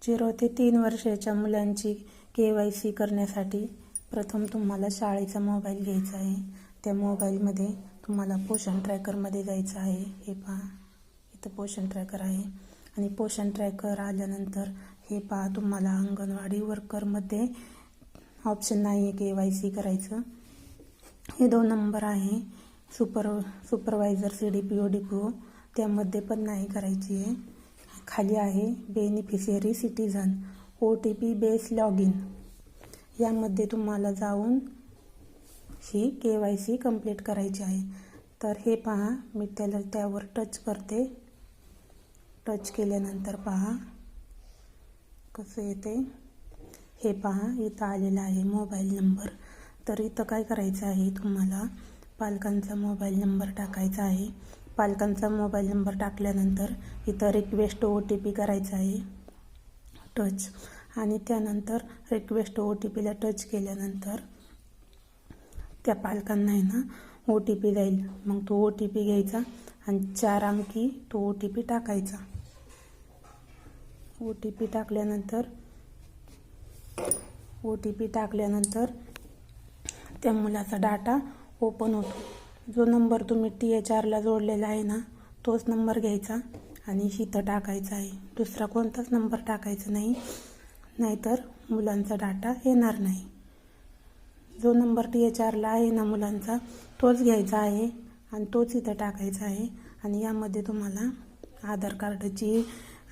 0 ते 3 वर्षाच्या मुलांची KYC करण्यासाठी प्रथम तुम्हाला शाळेचा मोबाईल घ्यायचा आहे. त्या मोबाईलमध्ये तुम्हाला पोषण ट्रॅकरमध्ये जायचं आहे. हे पहा, इथं पोषण ट्रॅकर आहे. आणि पोषण ट्रॅकर आल्यानंतर हे पहा, तुम्हाला अंगणवाडी वर्करमध्ये ऑप्शन नाही आहे KYC करायचं. हे 2 नंबर आहे. सुपरवायझर CDPO DPO त्यामध्ये पण नाही करायची आहे. खाली आहे beneficiary citizen OTP base log in. यामध्ये तुम्हाला जाऊन ही KYC कंप्लीट करायची आहे. तर हे पहा, मी त्यावर टच करते. टच केल्यानंतर पहा कसं येते. हे पहा, इथं आलेलं आहे मोबाईल नंबर. तर इथं काय करायचं आहे, तुम्हाला पालकांचा मोबाईल नंबर टाकायचा आहे. पालकांचा मोबाईल नंबर टाकल्यानंतर इथं रिक्वेस्ट OTP करायचा आहे टच. आणि त्यानंतर रिक्वेस्ट OTPला टच केल्यानंतर त्या पालकांना आहे ना OTP जाईल. मग तो OTP घ्यायचा आणि 4 अंकी तो OTP टाकायचा. OTP टाकल्यानंतर त्या मुलाचा डाटा ओपन होतो. जो नंबर तुम्ही THRला जोडलेला आहे ना तोच नंबर घ्यायचा आणि इथं टाकायचा आहे. दुसरा कोणताच नंबर टाकायचा नाही, नाहीतर मुलांचा डाटा येणार नाही. जो नंबर THRला आहे ना मुलांचा तोच घ्यायचा आहे आणि तोच इथं टाकायचा आहे. आणि यामध्ये तुम्हाला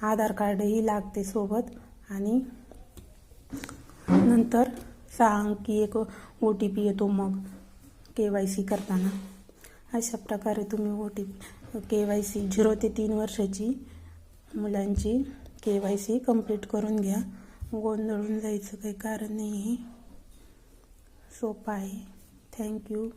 आधार कार्डही लागते सोबत. आणि नंतर 6 अंकी एक OTP येतो मग KYC करताना. अशा प्रकारे तुम्ही KYC 0 ते 3 वर्षाची मुलांची KYC कंप्लीट करून घ्या. गोंधळून जायचं काही कारण नाही आहे. सोपं आहे. थँक्यू.